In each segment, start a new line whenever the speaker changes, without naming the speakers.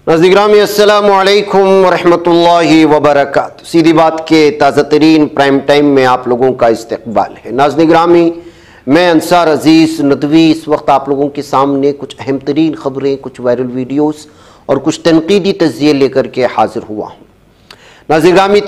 नाज़रीन अस्सलामु अलैकुम वरहमतुल्लाहि वबरकातुहू। सीधी बात के ताज़ा तरीन प्राइम टाइम में आप लोगों का इस्तकबाल है। नाज़रीन मैं अंसार अजीज़ नदवी इस वक्त आप लोगों के सामने कुछ अहम तरीन ख़बरें, कुछ वायरल वीडियोस और कुछ तनकीदी तज़किये लेकर के हाजिर हुआ हूँ। नाज़रीन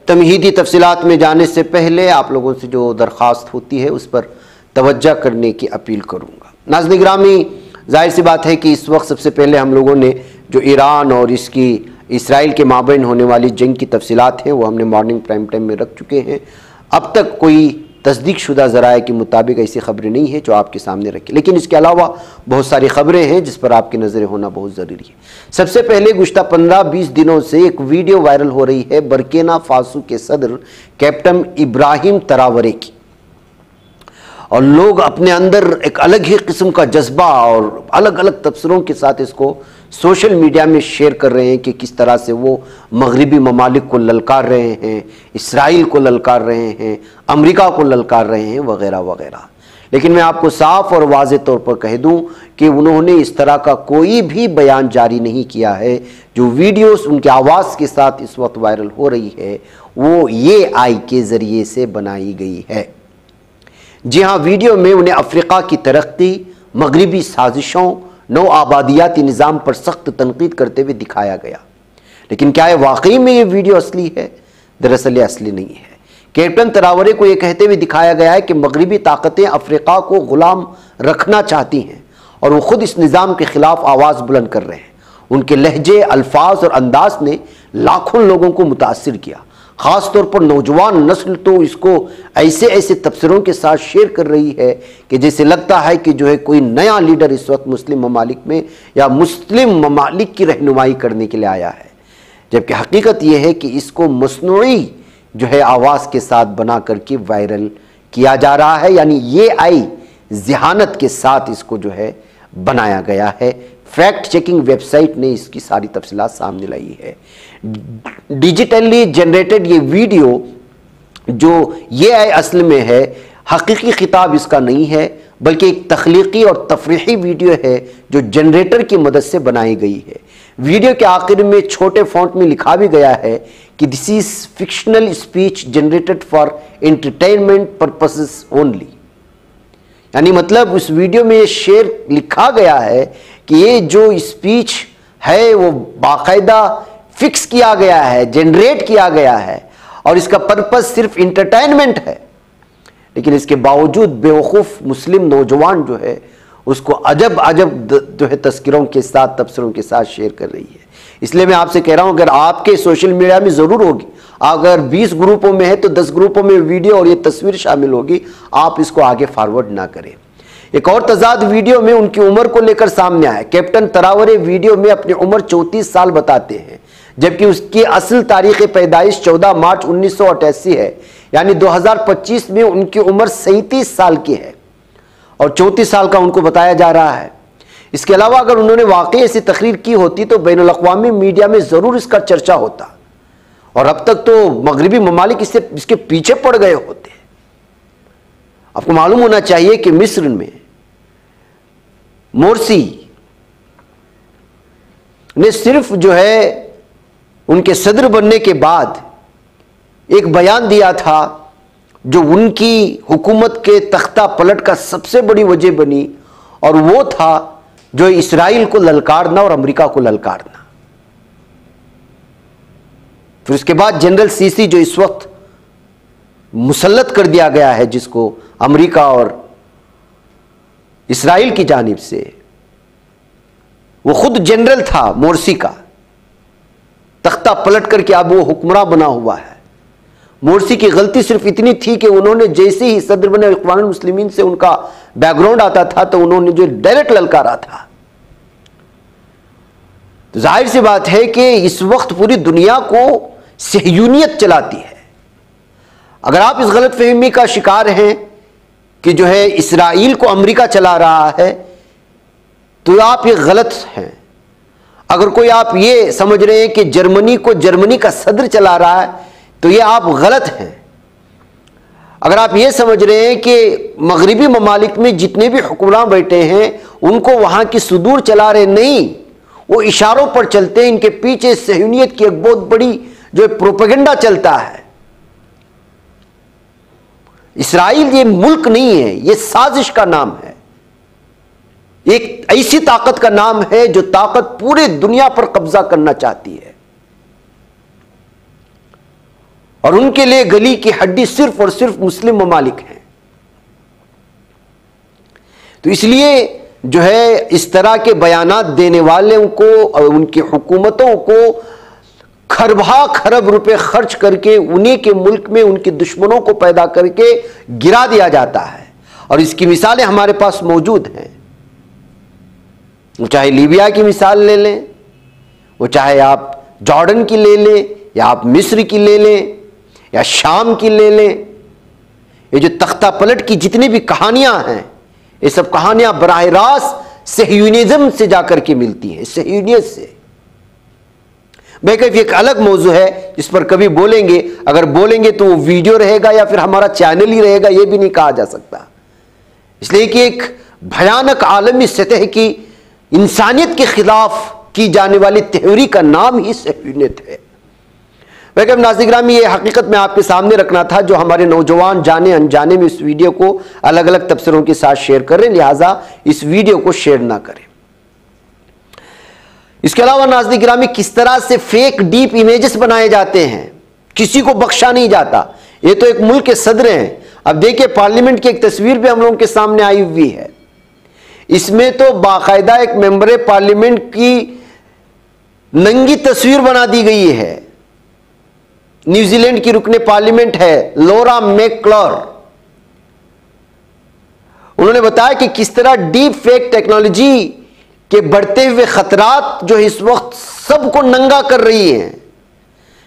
तमहीदी तफसीलात में जाने से पहले आप लोगों से जो दरख्वास्त होती है उस पर तवज्जो करने की अपील करूँगा। नाज़रीन जाहिर सी बात है कि इस वक्त सबसे पहले हम लोगों ने जो ईरान और इसकी इसराइल के माबैन होने वाली जंग की तफसीलात हैं वो हमने मॉर्निंग प्राइम टाइम में रख चुके हैं। अब तक कोई तस्दीक शुदा ज़राए के मुताबिक ऐसी ख़बरें नहीं हैं जो आपके सामने रखी, लेकिन इसके अलावा बहुत सारी ख़बरें हैं जिस पर आपकी नज़रें होना बहुत ज़रूरी है। सबसे पहले गुज़श्ता 15-20 दिनों से एक वीडियो वायरल हो रही है बर्किना फासो के सदर कैप्टन इब्राहिम तरावरे की, और लोग अपने अंदर एक अलग ही किस्म का जज्बा और अलग अलग तबसरों के साथ इसको सोशल मीडिया में शेयर कर रहे हैं कि किस तरह से वो मगरिबी ममालिक को ललकार रहे हैं, इसराइल को ललकार रहे हैं, अमेरिका को ललकार रहे हैं, वगैरह वगैरह। लेकिन मैं आपको साफ और वाज़े तौर पर कह दूं कि उन्होंने इस तरह का कोई भी बयान जारी नहीं किया है। जो वीडियोस उनके आवाज़ के साथ इस वक्त वायरल हो रही है वो AI के ज़रिए से बनाई गई है। जी हाँ, वीडियो में उन्हें अफ्रीका की तरक्की, मगरिबी साजिशों, नौ आबादियाती निज़ाम पर सख्त तनकीद करते हुए दिखाया गया। लेकिन क्या है वाकई में ये वीडियो असली है? दरअसल ये असली नहीं है। कैप्टन तरावरे को ये कहते हुए दिखाया गया है कि मगरिबी ताकतें अफ्रीका को गुलाम रखना चाहती हैं और वो खुद इस निज़ाम के खिलाफ आवाज़ बुलंद कर रहे हैं। उनके लहजे, अल्फाज और अंदाज ने लाखों लोगों को मुतासिर किया। ख़ास तौर पर नौजवान नस्ल तो इसको ऐसे ऐसे तबसरों के साथ शेयर कर रही है कि जैसे लगता है कि जो है कोई नया लीडर इस वक्त मुस्लिम ममालिक में या मुस्लिम ममालिक की रहनुमाई करने के लिए आया है, जबकि हकीकत यह है कि इसको मसनूई जो है आवाज़ के साथ बना करके वायरल किया जा रहा है। यानी AI ज़हानत के साथ इसको जो है बनाया गया है। फैक्ट चेकिंग वेबसाइट ने इसकी सारी तफसीलात सामने लाई है। डिजिटली जनरेटेड ये वीडियो जो AI असल में है, हकीकी खिताब इसका नहीं है बल्कि एक तख्लीकी और तफरीही वीडियो है जो जनरेटर की मदद से बनाई गई है। वीडियो के आखिर में छोटे फॉन्ट में लिखा भी गया है कि this is fictional speech generated for entertainment purposes only. यानी मतलब उस वीडियो में ये शेर लिखा गया है कि ये जो स्पीच है वो बाकायदा फिक्स किया गया है, जनरेट किया गया है और इसका पर्पस सिर्फ इंटरटेनमेंट है। लेकिन इसके बावजूद बेवकूफ़ मुस्लिम नौजवान जो है उसको अजब अजब जो है तस्करों के साथ, तबसरों के साथ शेयर कर रही है। इसलिए मैं आपसे कह रहा हूं अगर आपके सोशल मीडिया में ज़रूर होगी, अगर 20 ग्रुपों में है तो 10 ग्रुपों में वीडियो और ये तस्वीर शामिल होगी, आप इसको आगे फॉरवर्ड ना करें। एक और तजाद वीडियो में उनकी उम्र को लेकर सामने आया। कैप्टन तरावरे वीडियो में अपनी उम्र 34 साल बताते हैं, जबकि उसकी असल तारीख़ पैदाइश 14 मार्च 1988 है। यानी 2025 में उनकी उम्र 37 साल की है और 34 साल का उनको बताया जा रहा है। इसके अलावा अगर उन्होंने वाकई ऐसी तकरीर की होती तो बैनुल अक़वामी मीडिया में ज़रूर इसका चर्चा होता और अब तक तो मगरिबी ममालिक इसके पीछे पड़ गए होते। आपको मालूम होना चाहिए कि मिस्र में मोरसी ने सिर्फ जो है उनके सदर बनने के बाद एक बयान दिया था जो उनकी हुकूमत के तख्ता पलट का सबसे बड़ी वजह बनी, और वो था जो इसराइल को ललकारना और अमेरिका को ललकारना। फिर उसके बाद जनरल सीसी जो इस वक्त मुसल्लत कर दिया गया है, जिसको अमेरिका और इसराइल की जानिब से, वो खुद जनरल था मोरसी का, तख्ता पलट करके अब वो हुक्मरान बना हुआ है। मोरसी की गलती सिर्फ इतनी थी कि उन्होंने जैसे ही सदर बने इख्वानुल मुस्लिमीन से उनका बैकग्राउंड आता था तो उन्होंने जो डायरेक्ट ललकारा था। तो जाहिर सी बात है कि इस वक्त पूरी दुनिया को सहयूनियत चलाती है। अगर आप इस गलत फहमी का शिकार हैं कि जो है इसराइल को अमेरिका चला रहा है तो आप ये गलत हैं। अगर कोई आप ये समझ रहे हैं कि जर्मनी को जर्मनी का सदर चला रहा है तो ये आप गलत हैं। अगर आप ये समझ रहे हैं कि मगरिबी ममालिक में जितने भी हुक्मरान बैठे हैं उनको वहाँ की सुदूर चला रहे, नहीं, वो इशारों पर चलते हैं। इनके पीछे सहूनियत की एक बहुत बड़ी जो प्रोपेगेंडा चलता है। इस्राइल ये मुल्क नहीं है, ये साजिश का नाम है, एक ऐसी ताकत का नाम है जो ताकत पूरे दुनिया पर कब्जा करना चाहती है, और उनके लिए गली की हड्डी सिर्फ और सिर्फ मुस्लिम ममालिक हैं। तो इसलिए जो है इस तरह के बयानात देने वालों को और उनकी हुकूमतों को खरबा खरब रुपए खर्च करके उन्हीं के मुल्क में उनके दुश्मनों को पैदा करके गिरा दिया जाता है। और इसकी मिसालें हमारे पास मौजूद हैं। वो चाहे लीबिया की मिसाल ले लें, वो चाहे आप जॉर्डन की ले लें, या आप मिस्र की ले लें, या शाम की ले लें। ये जो तख्ता पलट की जितनी भी कहानियां हैं, ये सब कहानियां बराह रास्त सहयूनिज्म से जाकर के मिलती हैं, सहयूनियत से। बेकैफ एक अलग मौजू है जिस पर कभी बोलेंगे, अगर बोलेंगे तो वो वीडियो रहेगा या फिर हमारा चैनल ही रहेगा, ये भी नहीं कहा जा सकता। इसलिए कि एक भयानक आलमी सतह की इंसानियत के खिलाफ की जाने वाली तहरीक का नाम ही सहयूनियत है। बेगम नाज़रीन गिरामी, ये हकीकत में आपके सामने रखना था, जो हमारे नौजवान जाने अनजाने में इस वीडियो को अलग अलग तबसरों के साथ शेयर कर रहे हैं, लिहाजा इस वीडियो को शेयर ना करें। इसके अलावा नाज़रीन गिरामी, किस तरह से फेक डीप इमेजेस बनाए जाते हैं, किसी को बख्शा नहीं जाता। ये तो एक मुल्क के सदर हैं। अब देखिए, पार्लियामेंट की एक तस्वीर भी हम लोगों के सामने आई हुई है। इसमें तो बाकायदा एक मेंबर पार्लियामेंट की नंगी तस्वीर बना दी गई है। न्यूजीलैंड की रुकने पार्लियामेंट है लोरा मैकक्लॉर। उन्होंने बताया कि किस तरह डीप फेक टेक्नोलॉजी के बढ़ते हुए खतरात जो इस वक्त सबको नंगा कर रही हैं।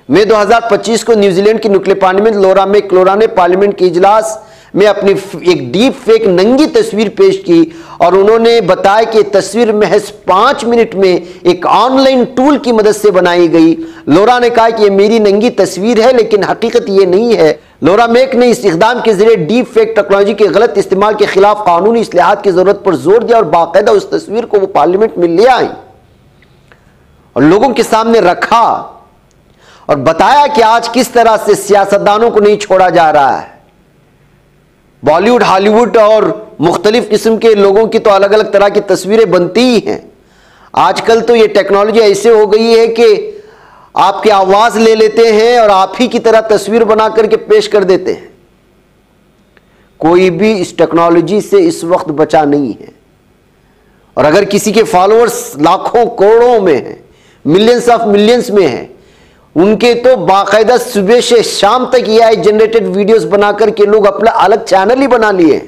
मई 2025 को न्यूजीलैंड की नुक्ले पार्लियामेंट लोरा मैकक्लॉर ने पार्लियामेंट के इजलास में अपनी एक डीप फेक नंगी तस्वीर पेश की, और उन्होंने बताया कि तस्वीर महज 5 मिनट में एक ऑनलाइन टूल की मदद से बनाई गई। लोरा ने कहा कि यह मेरी नंगी तस्वीर है, लेकिन हकीकत यह नहीं है। लोरा मैक ने इस इक़दाम के जरिए डीप फेक टेक्नोलॉजी के गलत इस्तेमाल के खिलाफ कानूनी इस्लाहात की जरूरत पर जोर दिया, और बाकायदा उस तस्वीर को वो पार्लियामेंट में ले आई और लोगों के सामने रखा और बताया कि आज किस तरह से सियासतदानों को नहीं छोड़ा जा रहा है। बॉलीवुड, हॉलीवुड और मुख्तलिफ किस्म के लोगों की तो अलग अलग तरह की तस्वीरें बनती ही हैं। आजकल तो ये टेक्नोलॉजी ऐसे हो गई है कि आपकी आवाज ले लेते हैं और आप ही की तरह तस्वीर बना करके पेश कर देते हैं। कोई भी इस टेक्नोलॉजी से इस वक्त बचा नहीं है, और अगर किसी के फॉलोअर्स लाखों करोड़ों में हैं, मिलियंस ऑफ मिलियंस में हैं, उनके तो बाकायदा सुबह से शाम तक एआई जनरेटेड वीडियोस बनाकर के लोग अपना अलग चैनल ही बना लिए।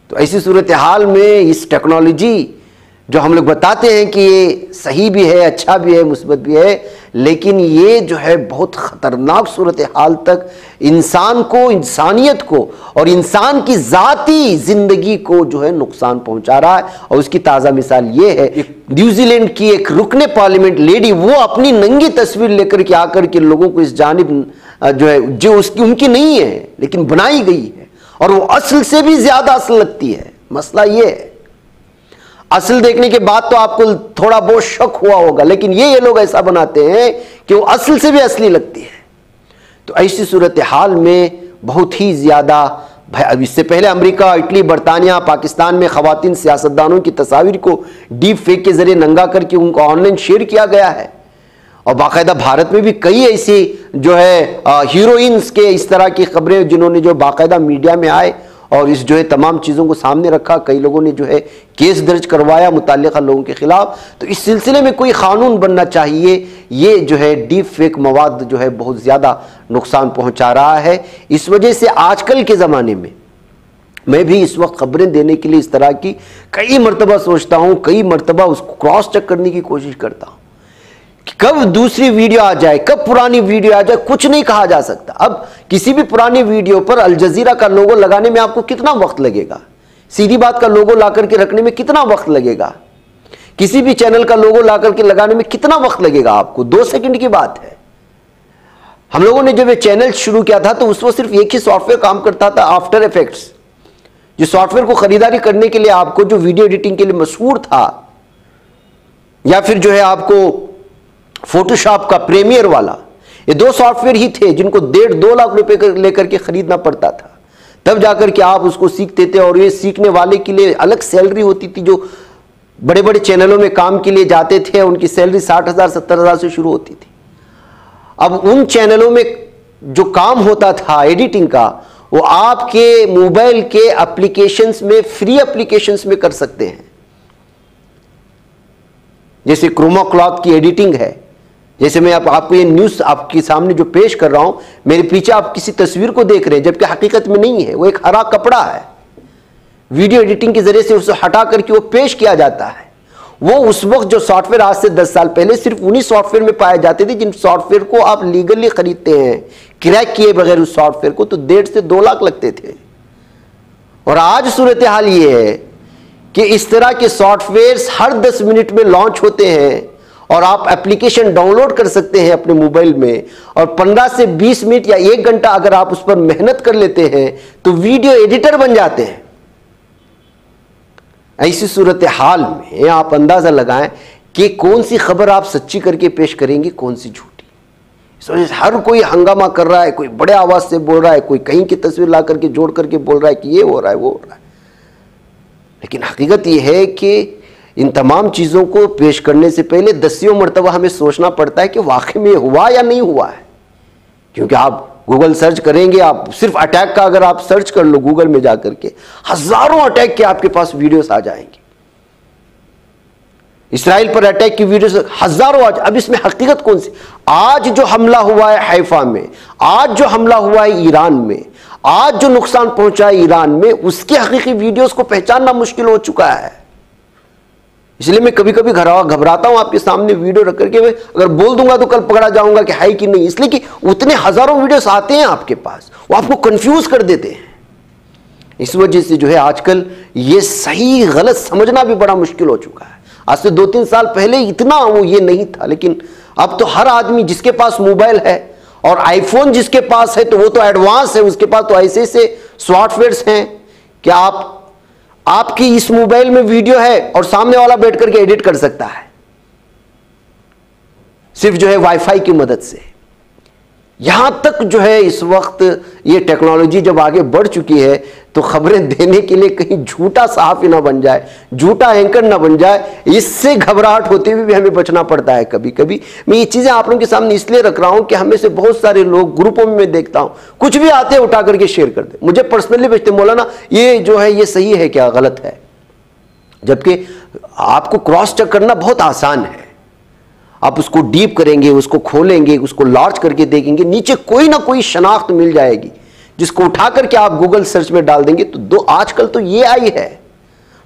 तो ऐसी सूरत हाल में इस टेक्नोलॉजी जो हम लोग बताते हैं कि ये सही भी है, अच्छा भी है, मुस्बत भी है, लेकिन ये जो है बहुत ख़तरनाक सूरत हाल तक इंसान को, इंसानियत को और इंसान की ज़ाती ज़िंदगी को जो है नुकसान पहुंचा रहा है। और उसकी ताज़ा मिसाल ये है, न्यूजीलैंड की एक रुकने पार्लियामेंट लेडी, वो अपनी नंगी तस्वीर लेकर के आकर के लोगों को इस जानिब जो है, जो उसकी उनकी नहीं है लेकिन बनाई गई है, और वो असल से भी ज़्यादा असल लगती है। मसला ये है, असल देखने के बाद तो आपको थोड़ा बहुत शक हुआ होगा, लेकिन ये लोग ऐसा बनाते हैं कि वो असल से भी असली लगती है। तो ऐसी सूरत हाल में बहुत ही ज़्यादा इससे पहले अमेरिका, इटली, बरतानिया, पाकिस्तान में ख़वातीन सियासतदानों की तस्वीर को डीप फेक के ज़रिए नंगा करके उनको ऑनलाइन शेयर किया गया है, और बाकायदा भारत में भी कई ऐसी जो है हीरोइंस के इस तरह की खबरें जिन्होंने जो बाकायदा मीडिया में आए और इस जो है तमाम चीज़ों को सामने रखा। कई लोगों ने जो है केस दर्ज करवाया मुताल्लिक़ा लोगों के खिलाफ। तो इस सिलसिले में कोई कानून बनना चाहिए। ये जो है डीप फेक मवाद जो है बहुत ज़्यादा नुकसान पहुंचा रहा है। इस वजह से आजकल के ज़माने में मैं भी इस वक्त खबरें देने के लिए इस तरह की कई मरतबा सोचता हूँ, कई मरतबा उसको क्रॉस चेक करने की कोशिश करता हूँ कि कब दूसरी वीडियो आ जाए, कब पुरानी वीडियो आ जाए, कुछ नहीं कहा जा सकता। अब किसी भी पुरानी वीडियो पर अल जजीरा का लोगो लगाने में आपको कितना वक्त लगेगा, सीधी बात का लोगो ला करके रखने में कितना वक्त लगेगा, किसी भी चैनल का लोगो ला करके लगाने में कितना वक्त लगेगा आपको, 2 सेकंड की बात है। हम लोगों ने जब ये चैनल शुरू किया था तो उस वक्त सिर्फ एक ही सॉफ्टवेयर काम करता था, आफ्टर इफेक्ट्स। जो सॉफ्टवेयर को खरीदारी करने के लिए आपको जो वीडियो एडिटिंग के लिए मशहूर था, या फिर जो है आपको फोटोशॉप का प्रीमियर वाला, ये 2 सॉफ्टवेयर ही थे जिनको 1.5-2 लाख रुपए लेकर के खरीदना पड़ता था, तब जाकर के आप उसको सीखते थे। और ये सीखने वाले के लिए अलग सैलरी होती थी। जो बड़े बड़े चैनलों में काम के लिए जाते थे उनकी सैलरी 60,000 70,000 से शुरू होती थी। अब उन चैनलों में जो काम होता था एडिटिंग का, वो आपके मोबाइल के एप्लीकेशंस में, फ्री एप्लीकेशंस में कर सकते हैं। जैसे क्रोमा क्लॉथ की एडिटिंग है, जैसे मैं आपको ये न्यूज़ आपके सामने जो पेश कर रहा हूं, मेरे पीछे आप किसी तस्वीर को देख रहे हैं जबकि हकीकत में नहीं है, वो एक हरा कपड़ा है। वीडियो एडिटिंग के जरिए से उसे हटा करके वो पेश किया जाता है। वो उस वक्त जो सॉफ्टवेयर आज से 10 साल पहले सिर्फ उन्हीं सॉफ्टवेयर में पाए जाते थे जिन सॉफ्टवेयर को आप लीगली खरीदते हैं, क्रैक किए बगैर उस सॉफ्टवेयर को, तो 1.5 से 2 लाख लगते थे। और आज सूरत हाल ये है कि इस तरह के सॉफ्टवेयर्स हर 10 मिनट में लॉन्च होते हैं और आप एप्लीकेशन डाउनलोड कर सकते हैं अपने मोबाइल में, और 15 से 20 मिनट या 1 घंटा अगर आप उस पर मेहनत कर लेते हैं तो वीडियो एडिटर बन जाते हैं। ऐसी सूरत हाल में आप अंदाजा लगाएं कि कौन सी खबर आप सच्ची करके पेश करेंगे, कौन सी झूठी। इस वजह से हर कोई हंगामा कर रहा है, कोई बड़े आवाज से बोल रहा है, कोई कहीं की तस्वीर ला करके जोड़ करके बोल रहा है कि ये हो रहा है वो हो रहा है। लेकिन हकीकत यह है कि इन तमाम चीज़ों को पेश करने से पहले 10 मरतबा हमें सोचना पड़ता है कि वाकई में हुआ या नहीं हुआ है। क्योंकि आप गूगल सर्च करेंगे, आप सिर्फ अटैक का अगर आप सर्च कर लो गूगल में जाकर के, हजारों अटैक के आपके पास वीडियोस आ जाएंगे। इसराइल पर अटैक की वीडियोस हजारों। अब इसमें हकीकत कौन सी? आज जो हमला हुआ है हैफा में, आज जो हमला हुआ है ईरान में, आज जो नुकसान पहुंचा है ईरान में, उसके हकीकी वीडियोस को पहचानना मुश्किल हो चुका है। इसलिए मैं कभी कभी घबराता हूं आपके सामने वीडियो रख करके। मैं अगर बोल दूंगा तो कल पकड़ा जाऊंगा कि है कि नहीं, इसलिए कि उतने हजारों वीडियोस आते हैं आपके पास, वो आपको कंफ्यूज कर देते हैं। इस वजह से जो है आजकल ये सही गलत समझना भी बड़ा मुश्किल हो चुका है। आज से 2-3 साल पहले इतना वो ये नहीं था, लेकिन अब तो हर आदमी जिसके पास मोबाइल है और आईफोन जिसके पास है तो वो तो एडवांस है, उसके पास तो ऐसे ऐसे सॉफ्टवेयर्स हैं कि आपकी इस मोबाइल में वीडियो है और सामने वाला बैठ करके एडिट कर सकता है, सिर्फ जो है वाईफाई की मदद से। यहां तक जो है इस वक्त ये टेक्नोलॉजी जब आगे बढ़ चुकी है तो खबरें देने के लिए कहीं झूठा सहाफी ना बन जाए, झूठा एंकर ना बन जाए, इससे घबराहट होते हुए भी हमें बचना पड़ता है। कभी कभी मैं ये चीजें आप लोगों के सामने इसलिए रख रहा हूं कि हमें से बहुत सारे लोग ग्रुपों में मैं देखता हूं, कुछ भी आते हैं उठा करके शेयर कर दे, मुझे पर्सनली भेजते, मौलाना ये जो है ये सही है क्या गलत है, जबकि आपको क्रॉस चेक करना बहुत आसान है। आप उसको डीप करेंगे, उसको खोलेंगे, उसको लॉन्च करके देखेंगे, नीचे कोई ना कोई शनाख्त मिल जाएगी जिसको उठा करके आप गूगल सर्च में डाल देंगे तो आजकल तो ये आई है,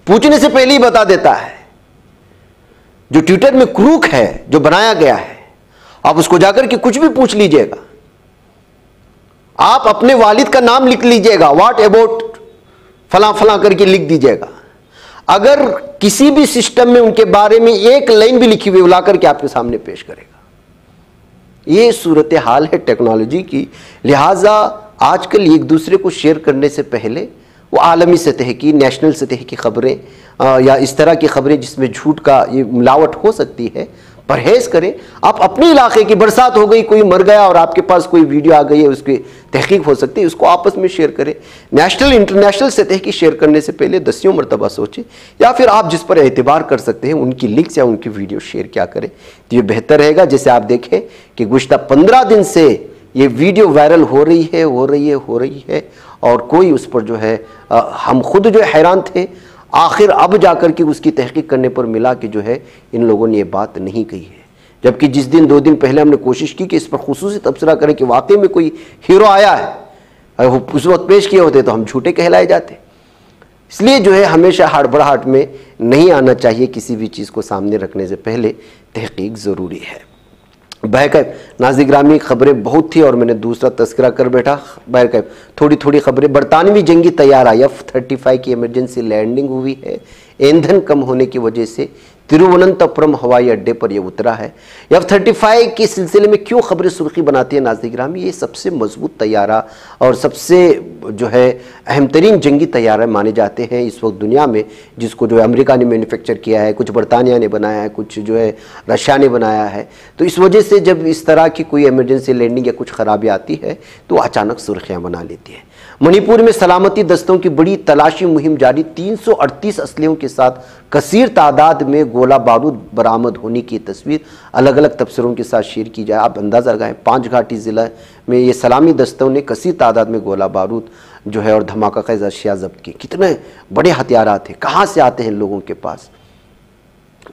पूछने से पहले ही बता देता है। जो ट्विटर में क्रूक है जो बनाया गया है, आप उसको जाकर के कुछ भी पूछ लीजिएगा, आप अपने वालिद का नाम लिख लीजिएगा, व्हाट अबाउट फला फला करके लिख दीजिएगा, अगर किसी भी सिस्टम में उनके बारे में एक लाइन भी लिखी हुई वो ला करके आपके सामने पेश करेगा। ये सूरत हाल है टेक्नोलॉजी की। लिहाजा आजकल एक दूसरे को शेयर करने से पहले वो आलमी सतह की, नेशनल सतह की खबरें या इस तरह की खबरें जिसमें झूठ का ये मिलावट हो सकती है, परहेज करें। आप अपने इलाके की बरसात हो गई, कोई मर गया और आपके पास कोई वीडियो आ गई है, उसकी तहकीक हो सकती है, उसको आपस में शेयर करें। नेशनल इंटरनेशनल सतह की शेयर करने से पहले 10 मरतबा सोचें, या फिर आप जिस पर एतबार कर सकते हैं उनकी लिंक्स या उनकी वीडियो शेयर क्या करें तो ये बेहतर रहेगा। जैसे आप देखें कि गुज़श्ता 15 दिन से ये वीडियो वायरल हो रही है और कोई उस पर जो है हम खुद जो हैरान थे, आखिर अब जाकर के उसकी तहकीक करने पर मिला कि जो है इन लोगों ने ये बात नहीं कही है। जबकि जिस दिन 2 दिन पहले हमने कोशिश की कि इस पर खुसूसी तबसरा करें कि वाकई में कोई हीरो आया है, वो उस वक्त पेश किए होते तो हम झूठे कहलाए जाते। इसलिए जो है हमेशा हड़बड़ाहट में नहीं आना चाहिए, किसी भी चीज़ को सामने रखने से पहले तहकीक ज़रूरी है। बहरकैफ नाज़रीन ग्रामी खबरें बहुत थी और मैंने दूसरा तस्करा कर बैठा। बहरकैफ थोड़ी थोड़ी खबरें, बरतानवी जंगी तैयारा F-35 की इमरजेंसी लैंडिंग हुई है। ईंधन कम होने की वजह से तिरुवनंतपुरम हवाई अड्डे पर यह उतरा है। F-35 के सिलसिले में क्यों खबरें सुर्खी बनाती है नाज़रीन गिरामी, ये सबसे मजबूत तैयारा और सबसे जो है अहम तरीन जंगी तैयारा माने जाते हैं इस वक्त दुनिया में, जिसको जो है अमेरिका ने मैन्युफैक्चर किया है, कुछ बरतानिया ने बनाया है, कुछ जो है रशिया ने बनाया है। तो इस वजह से जब इस तरह की कोई इमरजेंसी लैंडिंग या कुछ खराबी आती है तो अचानक सुर्खियाँ बना लेती है। मणिपुर में सलामती दस्तों की बड़ी तलाशी मुहिम जारी, 338 असलहों के साथ कसीर तादाद में गोला बारूद बरामद होने की तस्वीर अलग अलग तबसरों के साथ शेयर की जाए। आप अंदाज़ा लगाएं, 5 घाटी ज़िला में ये सलामी दस्तों ने कसीर तादाद में गोला बारूद जो है और धमाका खैज अशिया जब्त की। कितने बड़े हथियार थे, कहाँ से आते हैं लोगों के पास,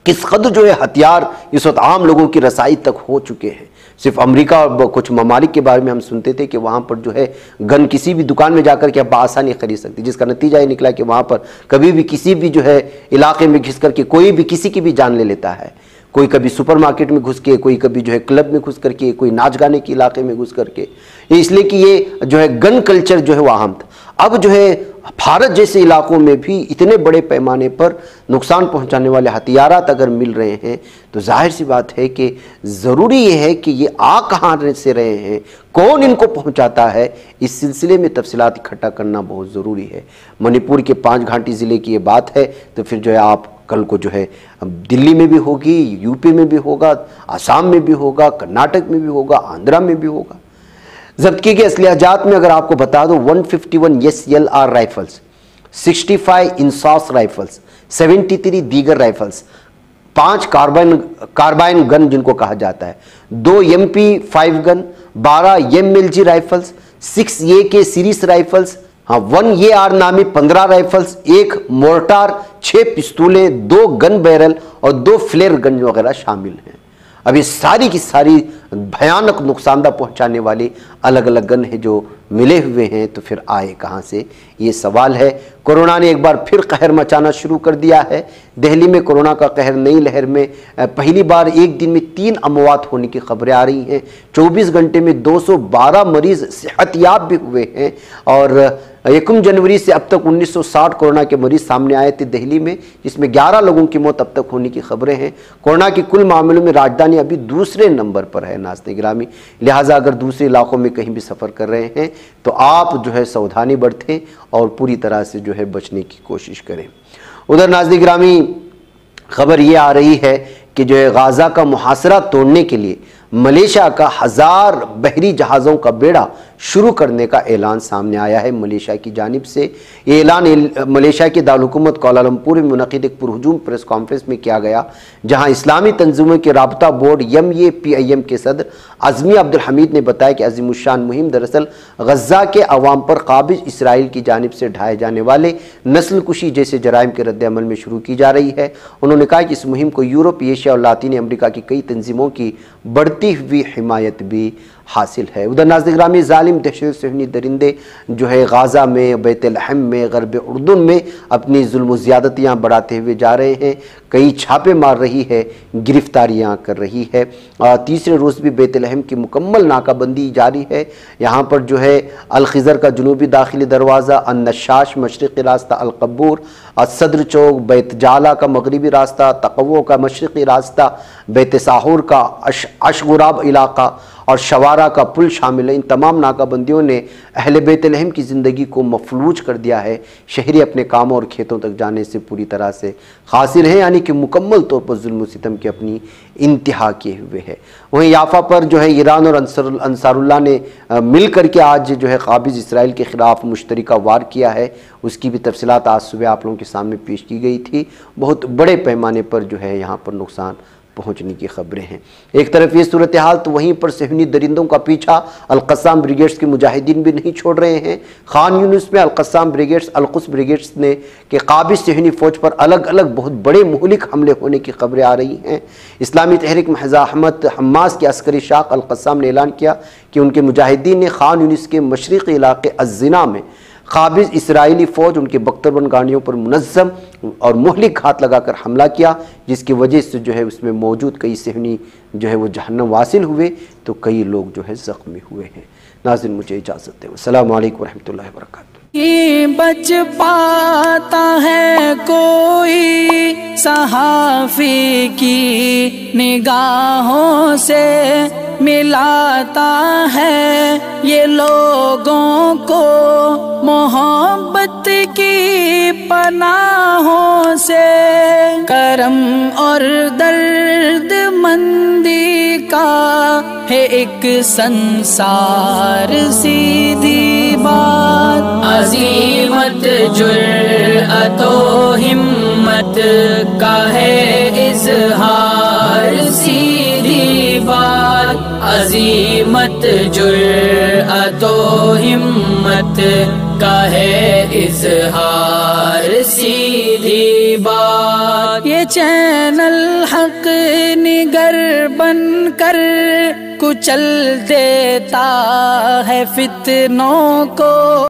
किस कदर जो है हथियार इस वक्त आम लोगों की रसाई तक हो चुके हैं। सिर्फ अमेरिका और कुछ ममालिक के बारे में हम सुनते थे कि वहाँ पर जो है गन किसी भी दुकान में जाकर के आप आसानी खरीद सकते, जिसका नतीजा ये निकला कि वहाँ पर कभी भी किसी भी जो है इलाके में घिस करके कोई भी किसी की भी जान ले लेता है। कोई कभी सुपरमार्केट में घुस के, कोई कभी जो है क्लब में घुस करके, कोई नाच गाने के इलाके में घुस करके, इसलिए कि ये जो है गन कल्चर जो है वो आम था। अब जो है भारत जैसे इलाकों में भी इतने बड़े पैमाने पर नुकसान पहुंचाने वाले हथियारात अगर मिल रहे हैं तो जाहिर सी बात है कि ज़रूरी ये है कि ये आ कहाँ से रहे हैं, कौन इनको पहुंचाता है, इस सिलसिले में तफसीलात इकट्ठा करना बहुत ज़रूरी है। मणिपुर के 5 घाटी ज़िले की ये बात है तो फिर जो है आप कल को जो है दिल्ली में भी होगी, यूपी में भी होगा, आसाम में भी होगा, कर्नाटक में भी होगा, आंध्रा में भी होगा। जब्त किए गए असलियाजात में अगर आपको बता दो 151 SLR राइफल्स, 65 इंसास राइफल्स, 73 दीगर राइफल्स, 5 कार्बाइन गन जिनको कहा जाता है, 2 MP5 gun, 12 MLG rifles, 6 AK series rifles, 1 AR नामी 15 राइफल्स, 1 मोर्टार, 6 पिस्तूलें, 2 गन बैरल और 2 फ्लेयर गन वगैरह शामिल हैं। अब ये सारी की सारी भयानक नुकसानदा पहुंचाने वाली अलग अलग गन है जो मिले हुए हैं, तो फिर आए कहाँ से, ये सवाल है। कोरोना ने एक बार फिर कहर मचाना शुरू कर दिया है। दिल्ली में कोरोना का कहर नई लहर में पहली बार एक दिन में 3 अमवात होने की खबरें आ रही हैं। 24 घंटे में 212 मरीज सेहतयाब भी हुए हैं और 1 जनवरी से अब तक 1960 कोरोना के मरीज सामने आए थे दिल्ली में, जिसमें 11 लोगों की मौत अब तक होने की खबरें हैं। कोरोना के कुल मामलों में राजधानी अभी दूसरे नंबर पर है नाज़रीन गिरामी, लिहाजा अगर दूसरे इलाकों में कहीं भी सफ़र कर रहे हैं तो आप जो है सावधानी बरतें और पूरी तरह से जो है बचने की कोशिश करें। उधर नाज़रीन गिरामी खबर ये आ रही है कि जो है गाज़ा का मुहासरा तोड़ने के लिए मलेशिया का 1000 बहरी जहाज़ों का बेड़ा शुरू करने का ऐलान सामने आया है मलेशिया की जानिब से। ये ऐलान मलेशिया के दारुलहुकूमत कुआलालंपुर में मुनक़िद एक पुरहुजूम प्रेस कॉन्फ्रेंस में किया गया, जहां इस्लामी तंजीमों के राबता बोर्ड MAPIM के सदर अज़मी अब्दुल हमीद ने बताया कि अज़ीमुश्शान मुहिम दरअसल गज़ा के अवाम पर काबिज इसराइल की जानिब से ढाए जाने वाले नस्ल कुशी जैसे जराइम के रद्द-ए-अमल में शुरू की जा रही है। उन्होंने कहा कि इस मुहिम को यूरोप, एशिया और लातीन अमरीका की कई तंजीमों की बढ़ती हुई हिमायत भी हासिल है। उधर नाज़रीन गिरामी जालिम दहशत सहनी दरिंदे जो है गाज़ा में, बैतलहम में, गरब उर्दुन में अपनी जुल्म ज़्यादतियाँ बढ़ाते हुए जा रहे हैं। कई छापे मार रही है, गिरफ्तारियाँ कर रही है। तीसरे रोज़ भी बैतलहम की मुकम्मल नाकाबंदी जारी है। यहाँ पर जो है अल-खिज़र का जुनूबी दाखिली दरवाज़ा, अन-नशाश मशरक़ी रास्ता, अल-कब्बूर, सदर चौक, बैत जाला का मगरबी रास्ता, तकव्वो का मशरक़ी रास्ता, बैत साहुर का अशगुराब इलाका और शवारा का पुल शामिल है। इन तमाम नाकाबंदियों ने अहले बैतलहम की ज़िंदगी को मफलूज कर दिया है। शहरी अपने कामों और खेतों तक जाने से पूरी तरह से खासिर हैं, यानी कि मुकम्मल तौर पर जुल्म सितम की अपनी इंतहा किए हुए है। वहीं याफा पर जो है ईरान और अंसारुल्लाह ने मिल कर के आज जो है काबिज इसराइल के ख़िलाफ़ मुश्तरका वार किया है। उसकी भी तफसीलात आज सुबह आप लोगों के सामने पेश की गई थी। बहुत बड़े पैमाने पर जो है यहाँ पर नुकसान पहुंचने की खबरें हैं। एक तरफ ये सूरत हाल तो वहीं पर सहनी दरिंदों का पीछा अल-क़स्साम ब्रिगेड्स के मुजाहिदीन भी नहीं छोड़ रहे हैं। खान यूनिस में अल-क़स्साम ब्रिगेड्स, अल-क़ुद्स ब्रिगेड्स ने के काबिज सहनी फ़ौज पर अलग अलग बहुत बड़े मुहलिक हमले होने की खबरें आ रही हैं। इस्लामी तहरीक मुजाहिदत हमास के अस्करी शाख अल-क़स्साम ने ऐलान किया कि उनके मुजाहिदीन ने खान यूनिस के मशरक़ी इलाके अज़्ज़िना में काबिज इसराइली फ़ौज, उनके बख्तरबंद गाड़ियों पर मुनज़्ज़म और मुहलिक घात लगाकर हमला किया, जिसकी वजह से जो है उसमें मौजूद कई सहनी जो है वो जहन्नम वासिल हुए, तो कई लोग जो है ज़ख्मी हुए हैं। नाज़रीन मुझे इजाज़त दें। अस्सलामु अलैकुम व रहमतुल्लाहि व बरकातुहू।
बच पाता है कोई सहाफ़ी की निगाहों से मिलाता है ये लोगों को मोहब्बत की पनाहों से। करम और दर्द मंदी का है एक संसार सीधी बात। अज़ीमत जुर्अतो हिम्मत का है इज़हार सीधी बात। अज़ीमत जुर्अतो हिम्मत का है इज़हार सीधी बात। ये चैनल हक निगर बनकर कुचल देता है फितनों को।